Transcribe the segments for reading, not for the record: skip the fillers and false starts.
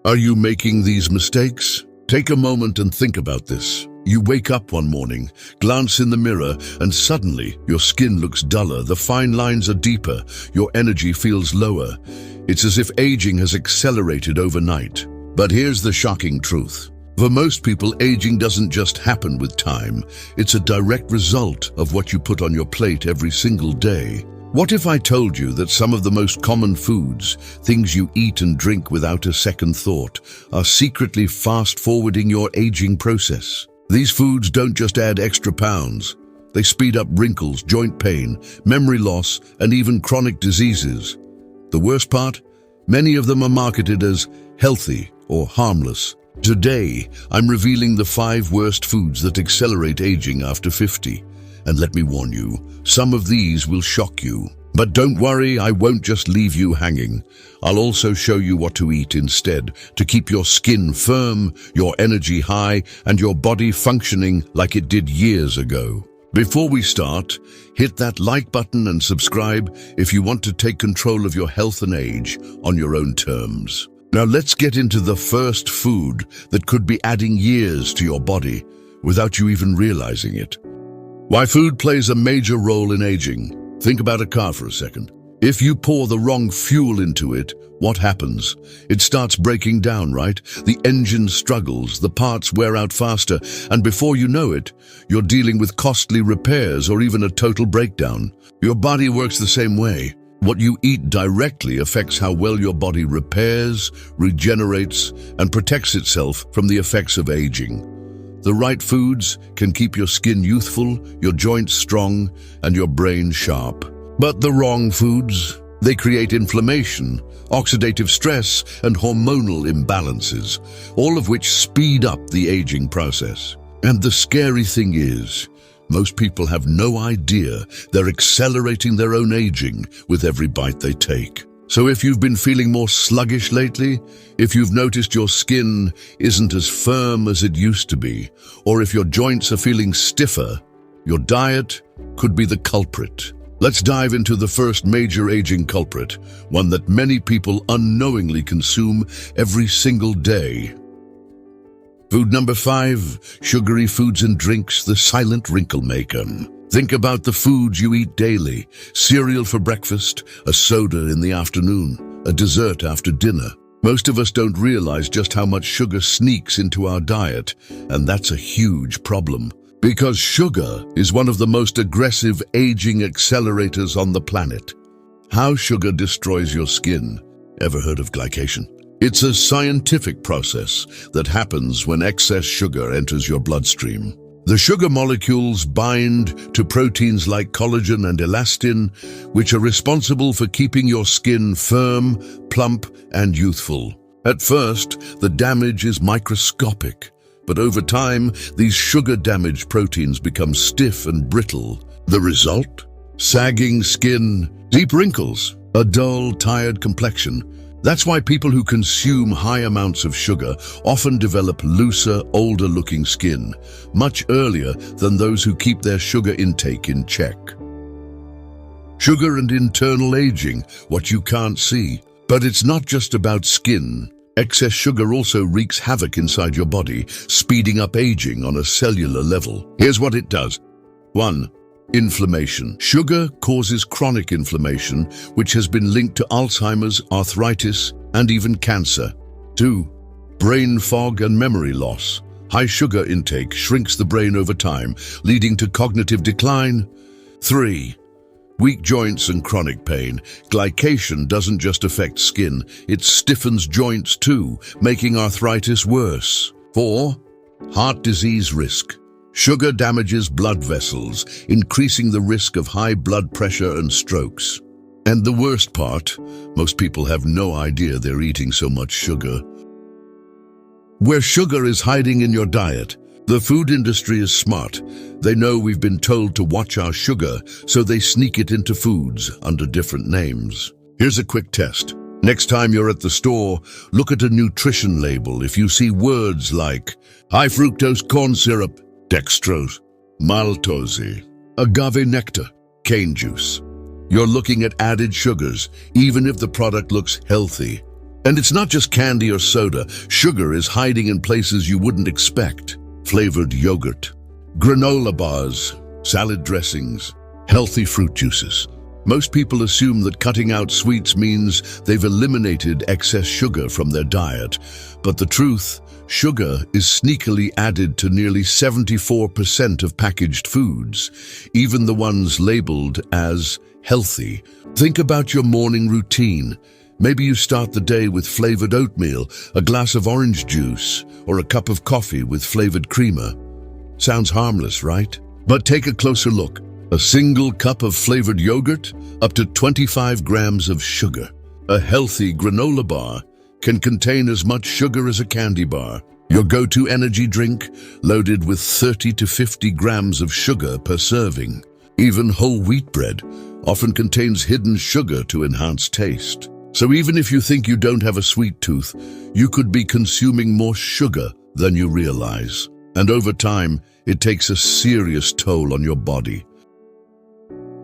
Are you making these mistakes? Take a moment and think about this. You wake up one morning, glance in the mirror, and suddenly your skin looks duller, the fine lines are deeper, your energy feels lower. It's as if aging has accelerated overnight. But here's the shocking truth. For most people, aging doesn't just happen with time. It's a direct result of what you put on your plate every single day. What if I told you that some of the most common foods, things you eat and drink without a second thought, are secretly fast-forwarding your aging process? These foods don't just add extra pounds. They speed up wrinkles, joint pain, memory loss, and even chronic diseases. The worst part? Many of them are marketed as healthy or harmless. Today, I'm revealing the 5 worst foods that accelerate aging after 50. And let me warn you, some of these will shock you. But don't worry, I won't just leave you hanging. I'll also show you what to eat instead to keep your skin firm, your energy high, and your body functioning like it did years ago. Before we start, hit that like button and subscribe if you want to take control of your health and age on your own terms. Now let's get into the first food that could be adding years to your body without you even realizing it. Why food plays a major role in aging. Think about a car for a second. If you pour the wrong fuel into it, what happens? It starts breaking down, right? The engine struggles, the parts wear out faster, and before you know it, you're dealing with costly repairs or even a total breakdown. Your body works the same way. What you eat directly affects how well your body repairs, regenerates, and protects itself from the effects of aging. The right foods can keep your skin youthful, your joints strong, and your brain sharp. But the wrong foods, they create inflammation, oxidative stress, and hormonal imbalances, all of which speed up the aging process. And the scary thing is, most people have no idea they're accelerating their own aging with every bite they take. So if you've been feeling more sluggish lately, if you've noticed your skin isn't as firm as it used to be, or if your joints are feeling stiffer, your diet could be the culprit. Let's dive into the first major aging culprit, one that many people unknowingly consume every single day. Food number 5, sugary foods and drinks, the silent wrinkle maker. Think about the foods you eat daily: cereal for breakfast, a soda in the afternoon, a dessert after dinner. Most of us don't realize just how much sugar sneaks into our diet, and that's a huge problem. Because sugar is one of the most aggressive aging accelerators on the planet. How sugar destroys your skin. Ever heard of glycation? It's a scientific process that happens when excess sugar enters your bloodstream. The sugar molecules bind to proteins like collagen and elastin, which are responsible for keeping your skin firm, plump, and youthful. At first, the damage is microscopic, but over time, these sugar-damaged proteins become stiff and brittle. The result? Sagging skin, deep wrinkles, a dull, tired complexion. That's why people who consume high amounts of sugar often develop looser, older-looking skin, much earlier than those who keep their sugar intake in check. Sugar and internal aging, what you can't see. But it's not just about skin. Excess sugar also wreaks havoc inside your body, speeding up aging on a cellular level. Here's what it does. 1. Inflammation. Sugar causes chronic inflammation, which has been linked to Alzheimer's, arthritis, and even cancer. 2. Brain fog and memory loss. High sugar intake shrinks the brain over time, leading to cognitive decline. 3. Weak joints and chronic pain. Glycation doesn't just affect skin, it stiffens joints too, making arthritis worse. 4. Heart disease risk. Sugar damages blood vessels, increasing the risk of high blood pressure and strokes. And the worst part, most people have no idea they're eating so much sugar. Where sugar is hiding in your diet, the food industry is smart. They know we've been told to watch our sugar, so they sneak it into foods under different names. Here's a quick test. Next time you're at the store, look at a nutrition label. If you see words like high fructose corn syrup, dextrose, maltose, agave nectar, cane juice, you're looking at added sugars, even if the product looks healthy. And it's not just candy or soda. Sugar is hiding in places you wouldn't expect. Flavored yogurt, granola bars, salad dressings, healthy fruit juices. Most people assume that cutting out sweets means they've eliminated excess sugar from their diet. But the truth, sugar is sneakily added to nearly 74% of packaged foods, even the ones labeled as healthy. Think about your morning routine. Maybe you start the day with flavored oatmeal, a glass of orange juice, or a cup of coffee with flavored creamer. Sounds harmless, right? But take a closer look. A single cup of flavored yogurt, up to 25 grams of sugar. A healthy granola bar can contain as much sugar as a candy bar. Your go-to energy drink, loaded with 30 to 50 grams of sugar per serving. Even whole wheat bread often contains hidden sugar to enhance taste. So even if you think you don't have a sweet tooth, you could be consuming more sugar than you realize. And over time, it takes a serious toll on your body.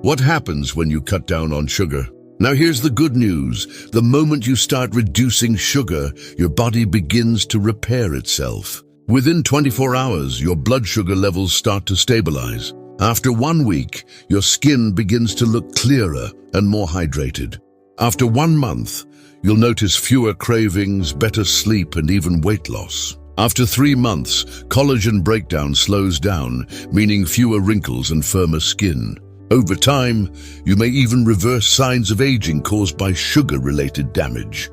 What happens when you cut down on sugar? Now here's the good news. The moment you start reducing sugar, your body begins to repair itself. Within 24 hours, your blood sugar levels start to stabilize. After 1 week, your skin begins to look clearer and more hydrated. After 1 month, you'll notice fewer cravings, better sleep, and even weight loss. After 3 months, collagen breakdown slows down, meaning fewer wrinkles and firmer skin. Over time, you may even reverse signs of aging caused by sugar-related damage.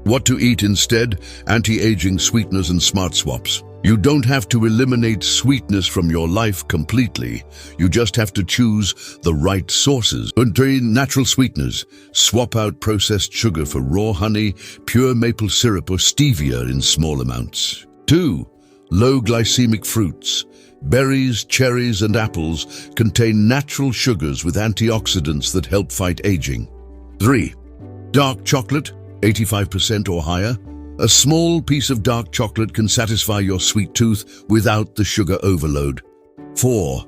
What to eat instead? Anti-aging sweeteners and smart swaps. You don't have to eliminate sweetness from your life completely. You just have to choose the right sources. Natural sweeteners. Swap out processed sugar for raw honey, pure maple syrup, or stevia in small amounts. 2. Low glycemic fruits. Berries, cherries, and apples contain natural sugars with antioxidants that help fight aging. 3. Dark chocolate, 85% or higher. A small piece of dark chocolate can satisfy your sweet tooth without the sugar overload. 4.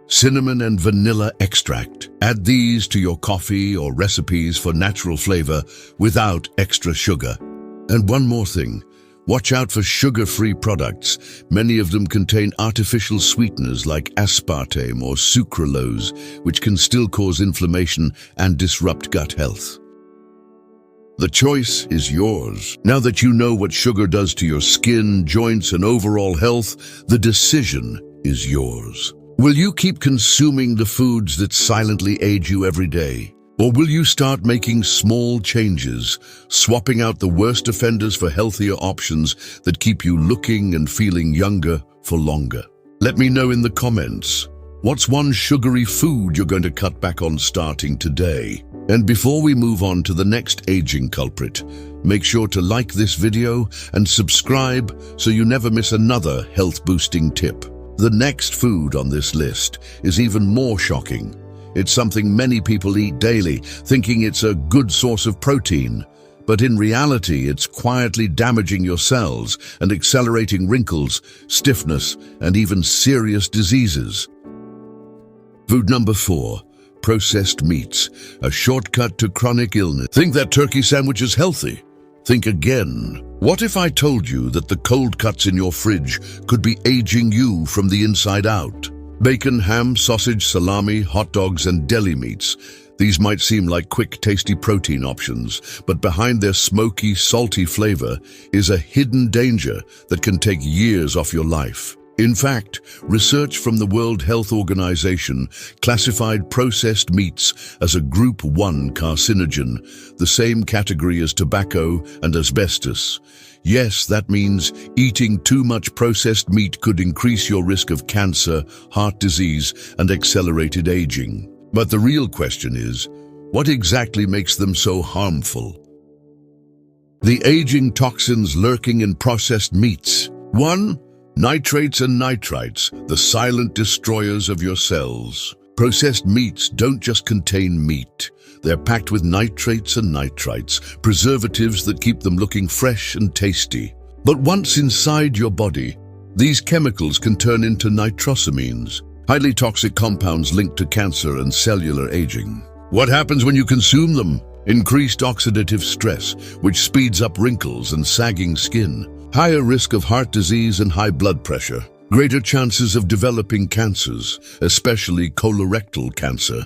Cinnamon and vanilla extract. Add these to your coffee or recipes for natural flavor without extra sugar. And one more thing. Watch out for sugar-free products. Many of them contain artificial sweeteners like aspartame or sucralose, which can still cause inflammation and disrupt gut health. The choice is yours. Now that you know what sugar does to your skin, joints, and overall health, the decision is yours. Will you keep consuming the foods that silently age you every day? Or will you start making small changes, swapping out the worst offenders for healthier options that keep you looking and feeling younger for longer? Let me know in the comments. What's one sugary food you're going to cut back on starting today? And before we move on to the next aging culprit, make sure to like this video and subscribe so you never miss another health-boosting tip. The next food on this list is even more shocking. It's something many people eat daily, thinking it's a good source of protein. But in reality, it's quietly damaging your cells and accelerating wrinkles, stiffness, and even serious diseases. Food number 4. Processed meats, a shortcut to chronic illness. Think that turkey sandwich is healthy? Think again. What if I told you that the cold cuts in your fridge could be aging you from the inside out? Bacon, ham, sausage, salami, hot dogs, and deli meats. These might seem like quick, tasty protein options, but behind their smoky, salty flavor is a hidden danger that can take years off your life. In fact, research from the World Health Organization classified processed meats as a Group 1 carcinogen, the same category as tobacco and asbestos. Yes, that means eating too much processed meat could increase your risk of cancer, heart disease, and accelerated aging. But the real question is, what exactly makes them so harmful? The aging toxins lurking in processed meats. 1. Nitrates and nitrites, the silent destroyers of your cells. Processed meats don't just contain meat. They're packed with nitrates and nitrites, preservatives that keep them looking fresh and tasty. But once inside your body, these chemicals can turn into nitrosamines, highly toxic compounds linked to cancer and cellular aging. What happens when you consume them? Increased oxidative stress, which speeds up wrinkles and sagging skin. Higher risk of heart disease and high blood pressure. Greater chances of developing cancers, especially colorectal cancer.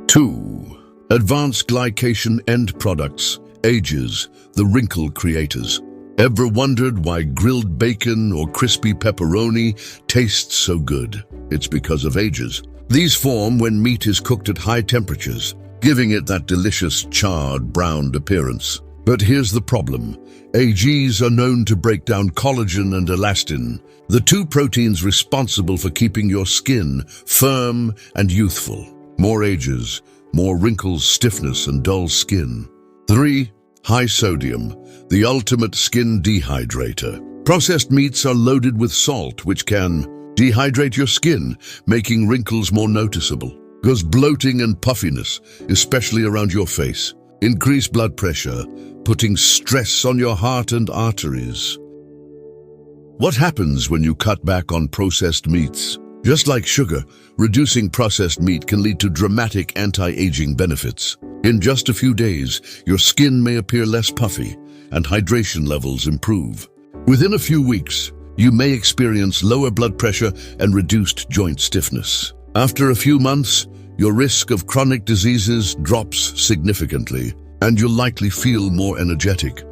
2. Advanced glycation end products, AGEs, the wrinkle creators. Ever wondered why grilled bacon or crispy pepperoni tastes so good? It's because of AGEs. These form when meat is cooked at high temperatures, giving it that delicious charred, browned appearance. But here's the problem. AGEs are known to break down collagen and elastin, the two proteins responsible for keeping your skin firm and youthful. More AGEs, more wrinkles, stiffness, and dull skin. 3. High sodium, the ultimate skin dehydrator. Processed meats are loaded with salt, which can dehydrate your skin, making wrinkles more noticeable. Cause bloating and puffiness, especially around your face. Increase blood pressure, putting stress on your heart and arteries. What happens when you cut back on processed meats? Just like sugar, reducing processed meat can lead to dramatic anti-aging benefits. In just a few days, your skin may appear less puffy and hydration levels improve. Within a few weeks, you may experience lower blood pressure and reduced joint stiffness. After a few months, your risk of chronic diseases drops significantly, and you'll likely feel more energetic.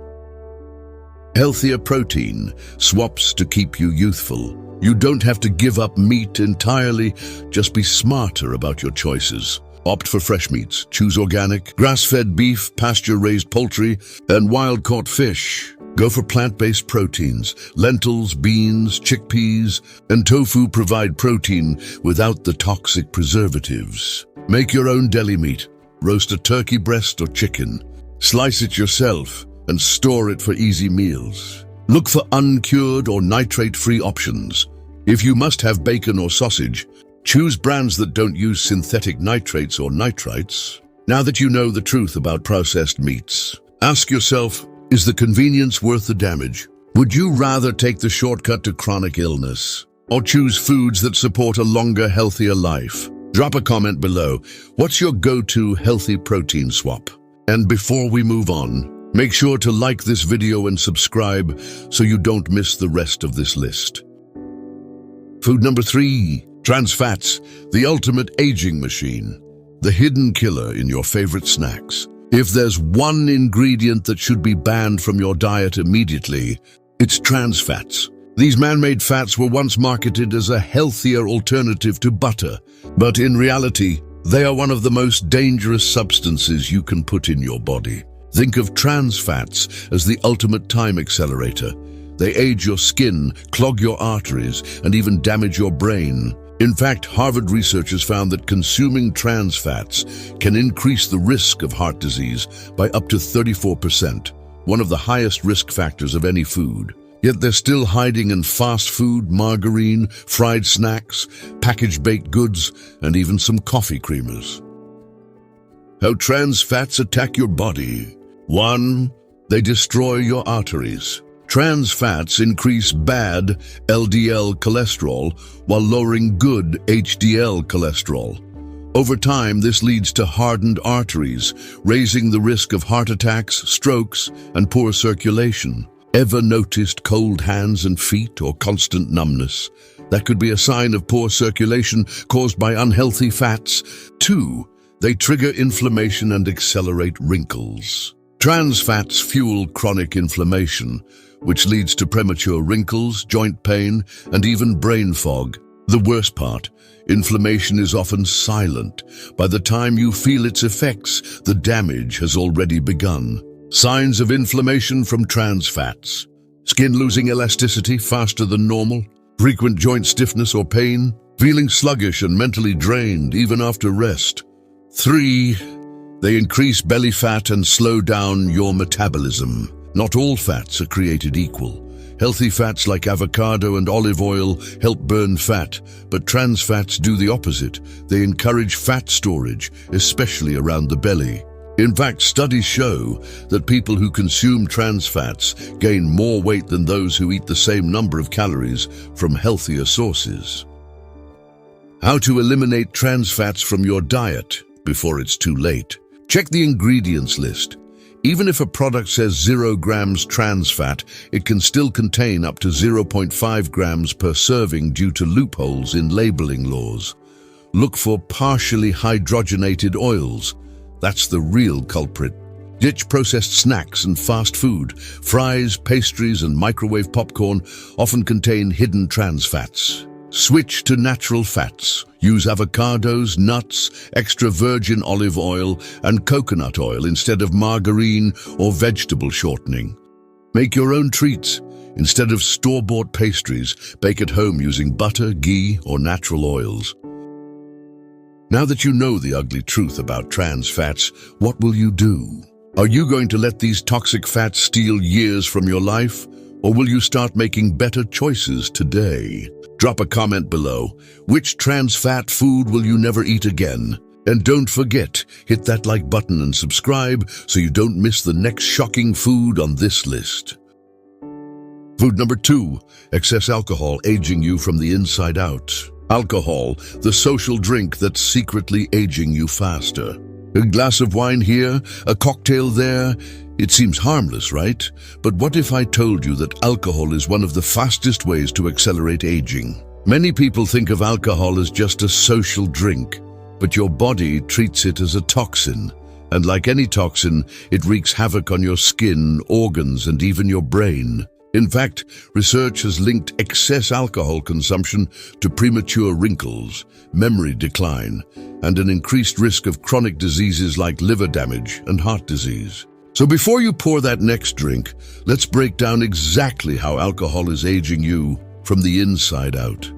Healthier protein swaps to keep you youthful. You don't have to give up meat entirely, just be smarter about your choices. Opt for fresh meats, choose organic, grass-fed beef, pasture-raised poultry, and wild-caught fish. Go for plant-based proteins. Lentils, beans, chickpeas, and tofu provide protein without the toxic preservatives. Make your own deli meat. Roast a turkey breast or chicken. Slice it yourself and store it for easy meals. Look for uncured or nitrate-free options. If you must have bacon or sausage, choose brands that don't use synthetic nitrates or nitrites. Now that you know the truth about processed meats, ask yourself, is the convenience worth the damage? Would you rather take the shortcut to chronic illness or choose foods that support a longer, healthier life? Drop a comment below. What's your go-to healthy protein swap? And before we move on, make sure to like this video and subscribe so you don't miss the rest of this list. Food number 3, trans fats, the ultimate aging machine, the hidden killer in your favorite snacks. If there's one ingredient that should be banned from your diet immediately, it's trans fats. These man-made fats were once marketed as a healthier alternative to butter, but in reality, they are one of the most dangerous substances you can put in your body. Think of trans fats as the ultimate time accelerator. They age your skin, clog your arteries, and even damage your brain. In fact, Harvard researchers found that consuming trans fats can increase the risk of heart disease by up to 34%, one of the highest risk factors of any food. Yet they're still hiding in fast food, margarine, fried snacks, packaged baked goods, and even some coffee creamers. How trans fats attack your body. 1. They destroy your arteries. Trans fats increase bad LDL cholesterol while lowering good HDL cholesterol. Over time, this leads to hardened arteries, raising the risk of heart attacks, strokes, and poor circulation. Ever noticed cold hands and feet or constant numbness? That could be a sign of poor circulation caused by unhealthy fats. 2. They trigger inflammation and accelerate wrinkles. Trans fats fuel chronic inflammation, which leads to premature wrinkles, joint pain, and even brain fog. The worst part, inflammation is often silent. By the time you feel its effects, the damage has already begun. Signs of inflammation from trans fats: skin losing elasticity faster than normal, frequent joint stiffness or pain, feeling sluggish and mentally drained even after rest. 3. They increase belly fat and slow down your metabolism. Not all fats are created equal. Healthy fats like avocado and olive oil help burn fat, but trans fats do the opposite. They encourage fat storage, especially around the belly. In fact, studies show that people who consume trans fats gain more weight than those who eat the same number of calories from healthier sources. How to eliminate trans fats from your diet before it's too late. Check the ingredients list. Even if a product says 0 grams trans fat, it can still contain up to 0.5 grams per serving due to loopholes in labeling laws. Look for partially hydrogenated oils. That's the real culprit. Ditch processed snacks and fast food. Fries, pastries, and microwave popcorn often contain hidden trans fats. Switch to natural fats. Use avocados, nuts, extra virgin olive oil, and coconut oil instead of margarine or vegetable shortening. Make your own treats. Instead of store-bought pastries, bake at home using butter, ghee, or natural oils. Now that you know the ugly truth about trans fats, what will you do? Are you going to let these toxic fats steal years from your life? Or will you start making better choices today? Drop a comment below. Which trans fat food will you never eat again? And don't forget, hit that like button and subscribe so you don't miss the next shocking food on this list. Food number 2, excess alcohol aging you from the inside out. Alcohol, the social drink that's secretly aging you faster. A glass of wine here, a cocktail there. It seems harmless, right? But what if I told you that alcohol is one of the fastest ways to accelerate aging? Many people think of alcohol as just a social drink, but your body treats it as a toxin. And like any toxin, it wreaks havoc on your skin, organs, and even your brain. In fact, research has linked excess alcohol consumption to premature wrinkles, memory decline, and an increased risk of chronic diseases like liver damage and heart disease. So before you pour that next drink, let's break down exactly how alcohol is aging you from the inside out.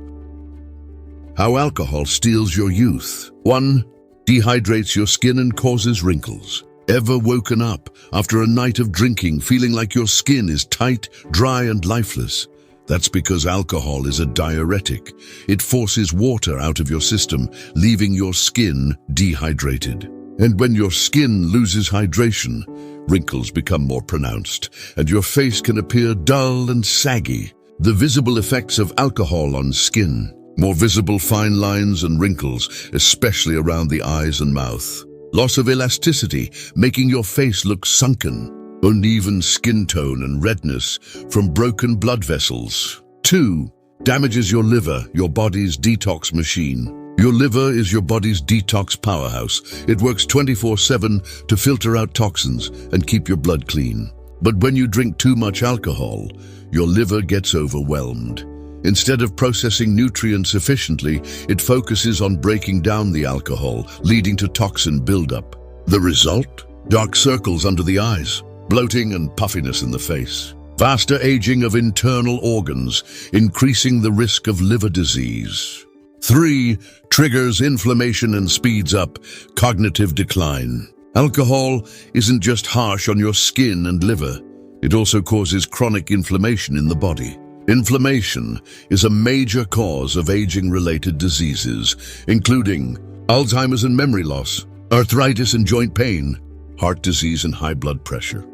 How alcohol steals your youth. 1. Dehydrates your skin and causes wrinkles. Ever woken up after a night of drinking feeling like your skin is tight, dry, and lifeless? That's because alcohol is a diuretic. It forces water out of your system, leaving your skin dehydrated. And when your skin loses hydration, wrinkles become more pronounced, and your face can appear dull and saggy. The visible effects of alcohol on skin. More visible fine lines and wrinkles, especially around the eyes and mouth. Loss of elasticity, making your face look sunken. Uneven skin tone and redness from broken blood vessels. 2. Damages your liver, your body's detox machine. Your liver is your body's detox powerhouse. It works 24/7 to filter out toxins and keep your blood clean. But when you drink too much alcohol, your liver gets overwhelmed. Instead of processing nutrients efficiently, it focuses on breaking down the alcohol, leading to toxin buildup. The result? Dark circles under the eyes, bloating and puffiness in the face. Faster aging of internal organs, increasing the risk of liver disease. 3. Triggers inflammation and speeds up cognitive decline. Alcohol isn't just harsh on your skin and liver. It also causes chronic inflammation in the body. Inflammation is a major cause of aging-related diseases, including Alzheimer's and memory loss, arthritis and joint pain, heart disease and high blood pressure.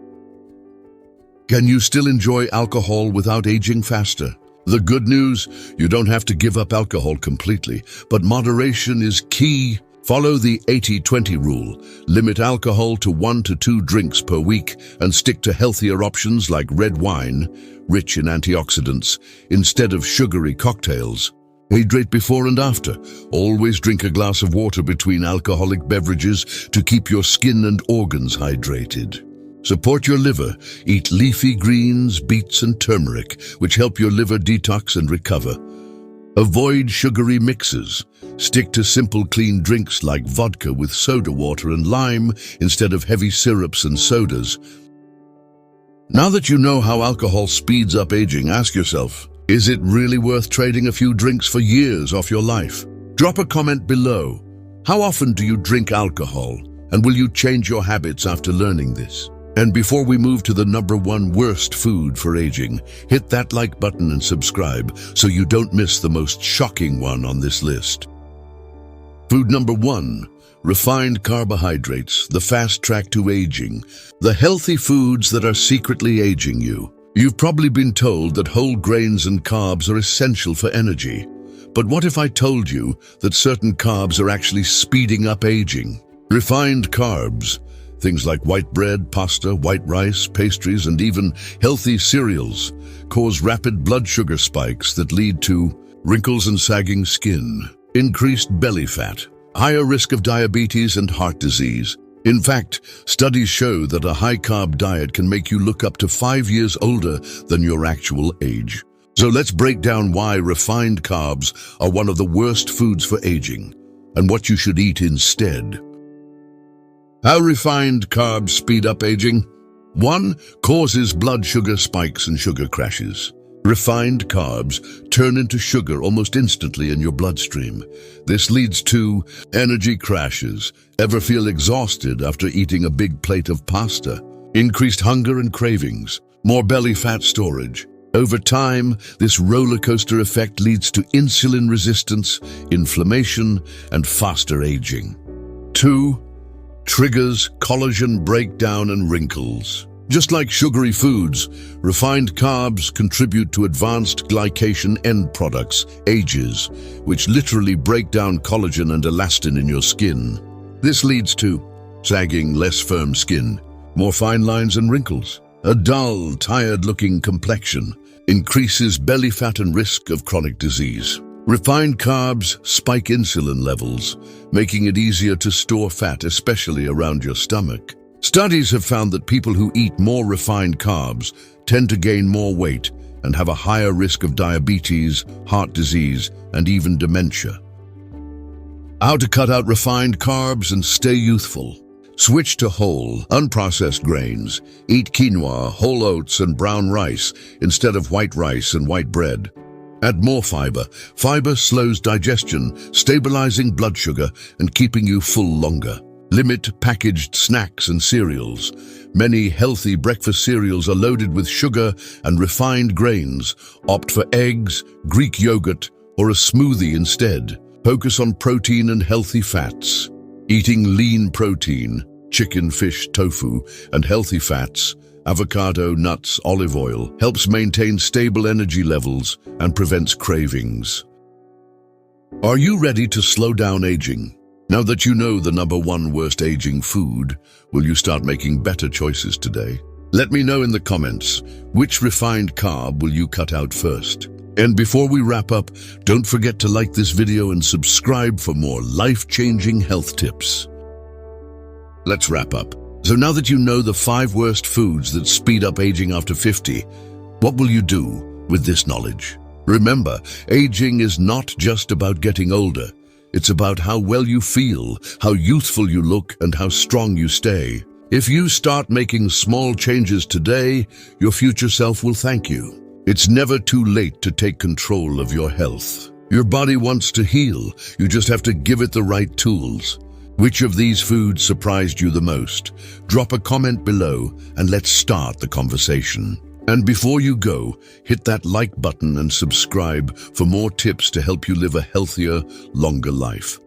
Can you still enjoy alcohol without aging faster? The good news, you don't have to give up alcohol completely, but moderation is key. Follow the 80-20 rule. Limit alcohol to 1 to 2 drinks per week and stick to healthier options like red wine, rich in antioxidants, instead of sugary cocktails. Hydrate before and after. Always drink a glass of water between alcoholic beverages to keep your skin and organs hydrated. Support your liver. Eat leafy greens, beets, and turmeric, which help your liver detox and recover. Avoid sugary mixes. Stick to simple, clean drinks like vodka with soda water and lime instead of heavy syrups and sodas. Now that you know how alcohol speeds up aging, ask yourself, is it really worth trading a few drinks for years off your life? Drop a comment below. How often do you drink alcohol? And will you change your habits after learning this? And before we move to the number 1 worst food for aging, hit that like button and subscribe so you don't miss the most shocking one on this list. Food number 1, refined carbohydrates, the fast track to aging. The healthy foods that are secretly aging you. You've probably been told that whole grains and carbs are essential for energy. But what if I told you that certain carbs are actually speeding up aging? Refined carbs, things like white bread, pasta, white rice, pastries, and even healthy cereals, cause rapid blood sugar spikes that lead to wrinkles and sagging skin, increased belly fat, higher risk of diabetes and heart disease. In fact, studies show that a high-carb diet can make you look up to 5 years older than your actual age. So let's break down why refined carbs are one of the worst foods for aging, and what you should eat instead. How refined carbs speed up aging? 1. Causes blood sugar spikes and sugar crashes. Refined carbs turn into sugar almost instantly in your bloodstream. This leads to energy crashes. Ever feel exhausted after eating a big plate of pasta? Increased hunger and cravings. More belly fat storage. Over time, this roller coaster effect leads to insulin resistance, inflammation, and faster aging. 2. Triggers collagen breakdown and wrinkles. Just like sugary foods, refined carbs contribute to advanced glycation end products, AGEs, which literally break down collagen and elastin in your skin. This leads to sagging, less firm skin, more fine lines and wrinkles, a dull, tired-looking complexion, increases belly fat and risk of chronic disease. Refined carbs spike insulin levels, making it easier to store fat, especially around your stomach. Studies have found that people who eat more refined carbs tend to gain more weight and have a higher risk of diabetes, heart disease, and even dementia. How to cut out refined carbs and stay youthful? Switch to whole, unprocessed grains. Eat quinoa, whole oats, and brown rice instead of white rice and white bread. Add more fiber. Fiber slows digestion, stabilizing blood sugar and keeping you full longer. Limit packaged snacks and cereals. Many healthy breakfast cereals are loaded with sugar and refined grains. Opt for eggs, Greek yogurt, or a smoothie instead. Focus on protein and healthy fats. Eating lean protein, chicken, fish, tofu, and healthy fats, avocado, nuts, olive oil, helps maintain stable energy levels and prevents cravings. Are you ready to slow down aging? Now that you know the #1 worst aging food, will you start making better choices today? Let me know in the comments, which refined carb will you cut out first? And before we wrap up, don't forget to like this video and subscribe for more life-changing health tips. Let's wrap up. So now that you know the 5 worst foods that speed up aging after 50, what will you do with this knowledge? Remember, aging is not just about getting older. It's about how well you feel, how youthful you look, and how strong you stay. If you start making small changes today, your future self will thank you. It's never too late to take control of your health. Your body wants to heal. You just have to give it the right tools. Which of these foods surprised you the most? Drop a comment below and let's start the conversation. And before you go, hit that like button and subscribe for more tips to help you live a healthier, longer life.